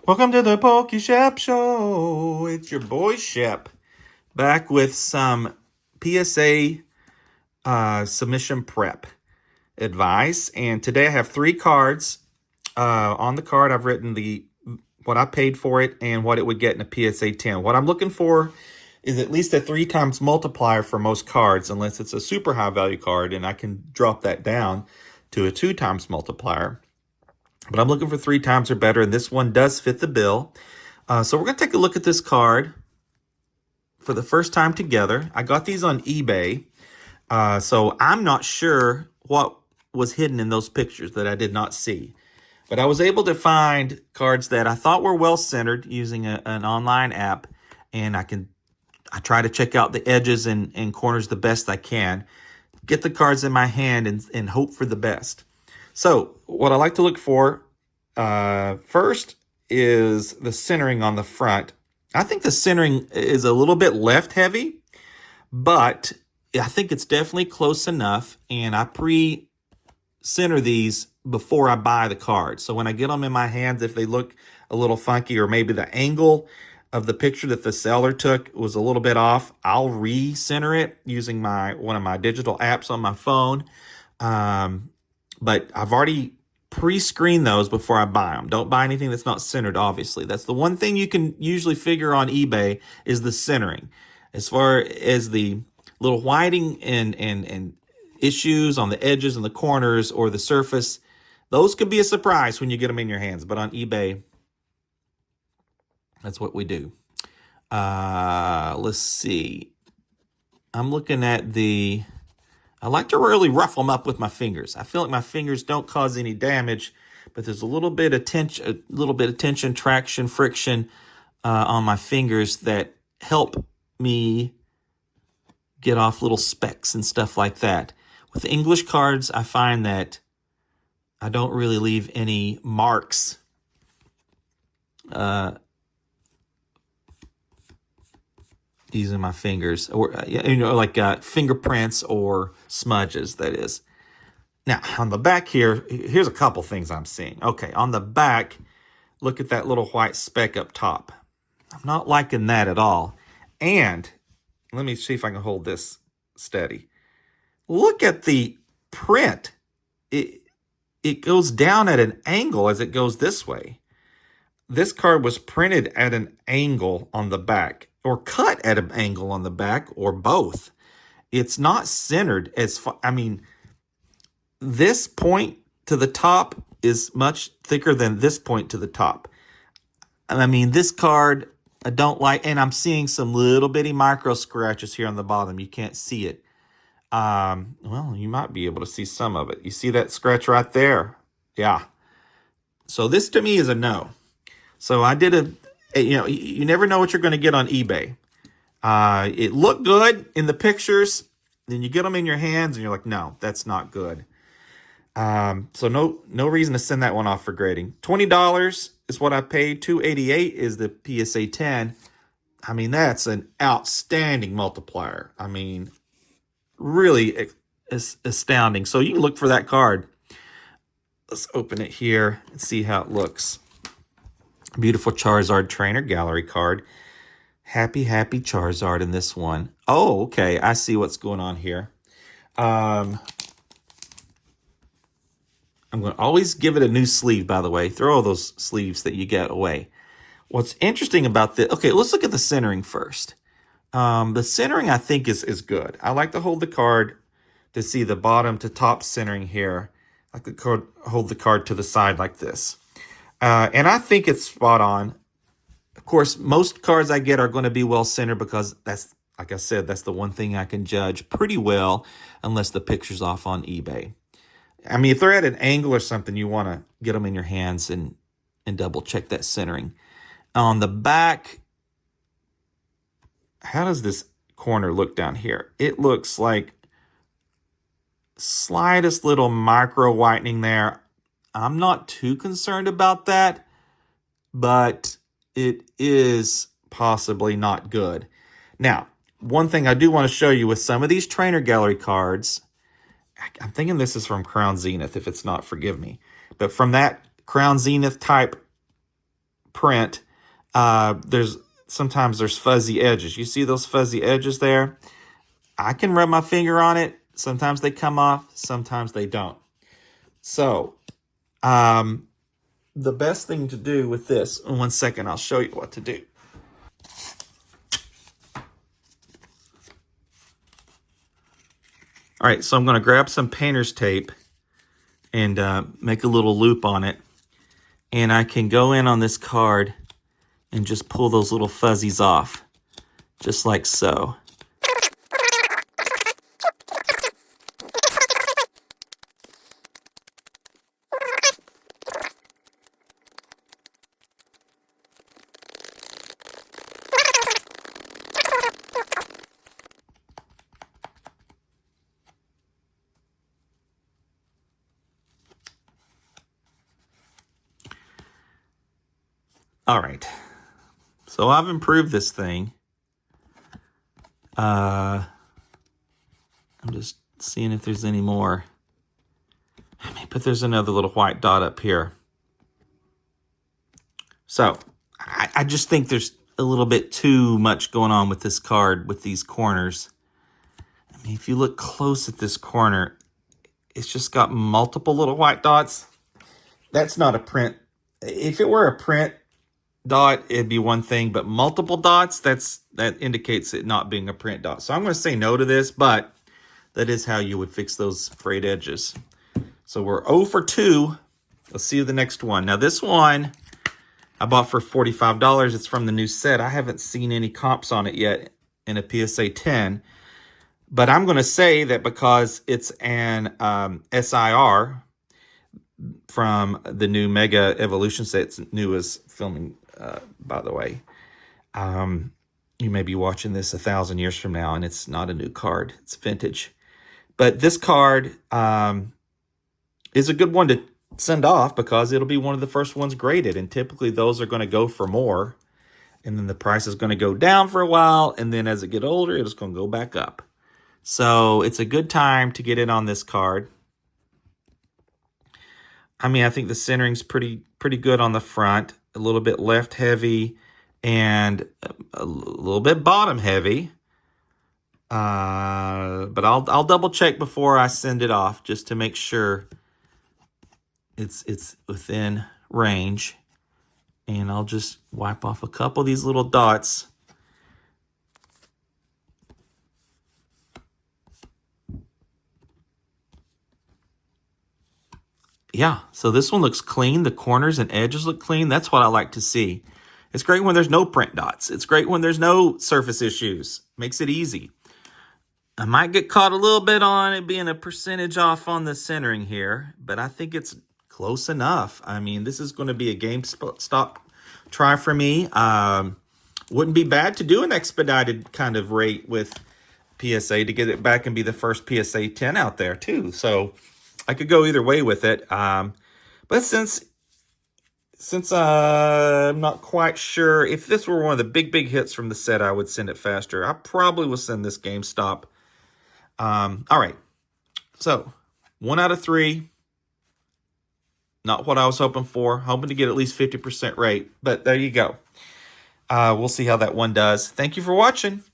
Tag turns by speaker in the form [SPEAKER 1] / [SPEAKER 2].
[SPEAKER 1] Welcome to the Poke Shep Show. It's your boy Shep back with some PSA submission prep advice. And today I have 3 cards. On the card, I've written what I paid for it and what it would get in a PSA 10. What I'm looking for is at least a 3 times multiplier for most cards, unless it's a super high value card, and I can drop that down to a 2 times multiplier. But I'm looking for 3 times or better, and this one does fit the bill. So we're going to take a look at this card for the first time together. I got these on eBay, so I'm not sure what was hidden in those pictures that I did not see. But I was able to find cards that I thought were well-centered using an online app, and I try to check out the edges and corners the best I can, get the cards in my hand and hope for the best. So what I like to look for first is the centering on the front. I think the centering is a little bit left heavy, but I think it's definitely close enough, and I pre-center these before I buy the cards. So when I get them in my hands, if they look a little funky or maybe the angle of the picture that the seller took was a little bit off, I'll re-center it using one of my digital apps on my phone. But I've already pre-screened those before I buy them. Don't buy anything that's not centered, obviously. That's the one thing you can usually figure on eBay is the centering. As far as the little whiting and issues on the edges and the corners or the surface, those could be a surprise when you get them in your hands. But on eBay, that's what we do. Let's see. I'm looking at I like to really rough them up with my fingers. I feel like my fingers don't cause any damage, but there's a little bit of tension, traction, friction on my fingers that help me get off little specks and stuff like that. With English cards, I find that I don't really leave any marks using my fingers, or like fingerprints or smudges, that is. Now, on the back here's a couple things I'm seeing. Okay, on the back, look at that little white speck up top. I'm not liking that at all. And let me see if I can hold this steady. Look at the print. It goes down at an angle as it goes this way. This card was printed at an angle on the back, or cut at an angle on the back, or both. It's not centered as far. I mean, this point to the top is much thicker than this point to the top. I mean, this card I don't like, and I'm seeing some little bitty micro scratches here on the bottom. You can't see it. Well, you might be able to see some of it. You see that scratch right there? Yeah. So this to me is a no. So I did you never know what you're going to get on eBay. It looked good in the pictures. Then you get them in your hands and you're like, no, that's not good. So no reason to send that one off for grading. $20 is what I paid. $288 is the PSA 10. I mean, that's an outstanding multiplier. I mean, really astounding. So you can look for that card. Let's open it here and see how it looks. Beautiful Charizard Trainer Gallery card. Happy Charizard in this one. Oh, okay. I see what's going on here. I'm going to always give it a new sleeve, by the way. Throw all those sleeves that you get away. What's interesting about this... Okay, let's look at the centering first. The centering, I think, is good. I like to hold the card to see the bottom to top centering here. I like to hold the card to the side like this. And I think it's spot on. Of course, most cards I get are going to be well-centered because that's, like I said, that's the one thing I can judge pretty well unless the picture's off on eBay. I mean, if they're at an angle or something, you want to get them in your hands and double-check that centering. On the back, how does this corner look down here? It looks like slightest little micro whitening there. I'm not too concerned about that, but it is possibly not good. Now, one thing I do want to show you with some of these trainer gallery cards, I'm thinking this is from Crown Zenith. If it's not, forgive me. But from that Crown Zenith type print, sometimes there's fuzzy edges. You see those fuzzy edges there? I can rub my finger on it. Sometimes they come off, sometimes they don't. So, the best thing to do with this, in 1 second, I'll show you what to do. All right, so I'm going to grab some painter's tape and make a little loop on it. And I can go in on this card and just pull those little fuzzies off, just like so. All right, so I've improved this thing. I'm just seeing if there's any more. But there's another little white dot up here. So I just think there's a little bit too much going on with this card with these corners. I mean, if you look close at this corner, it's just got multiple little white dots. That's not a print. If it were a print dot, it'd be one thing, but multiple dots, that indicates it not being a print dot. So I'm going to say no to this, but that is how you would fix those frayed edges. So we're 0 for 2. Let's see the next one. Now this one I bought for $45. It's from the new set. I haven't seen any comps on it yet in a PSA 10, but I'm going to say that because it's an SIR from the new Mega Evolution set. It's new as filming, by the way. You may be watching this 1,000 years from now, and it's not a new card. It's vintage. But this card is a good one to send off because it'll be one of the first ones graded, and typically those are going to go for more, and then the price is going to go down for a while, and then as it gets older, it's going to go back up. So it's a good time to get in on this card. I mean, I think the centering's pretty good on the front, a little bit left heavy and a little bit bottom heavy. But I'll double check before I send it off just to make sure it's within range. And I'll just wipe off a couple of these little dots. Yeah, so this one looks clean. The corners and edges look clean. That's what I like to see. It's great when there's no print dots. It's great when there's no surface issues. Makes it easy. I might get caught a little bit on it being a percentage off on the centering here, but I think it's close enough. I mean, this is going to be a GameStop try for me. Wouldn't be bad to do an expedited kind of rate with PSA to get it back and be the first PSA 10 out there too. So I could go either way with it. But since I'm not quite sure, if this were one of the big hits from the set, I would send it faster. I probably will send this GameStop. All right. So 1 out of 3. Not what I was hoping for. Hoping to get at least 50% rate. But there you go. We'll see how that one does. Thank you for watching.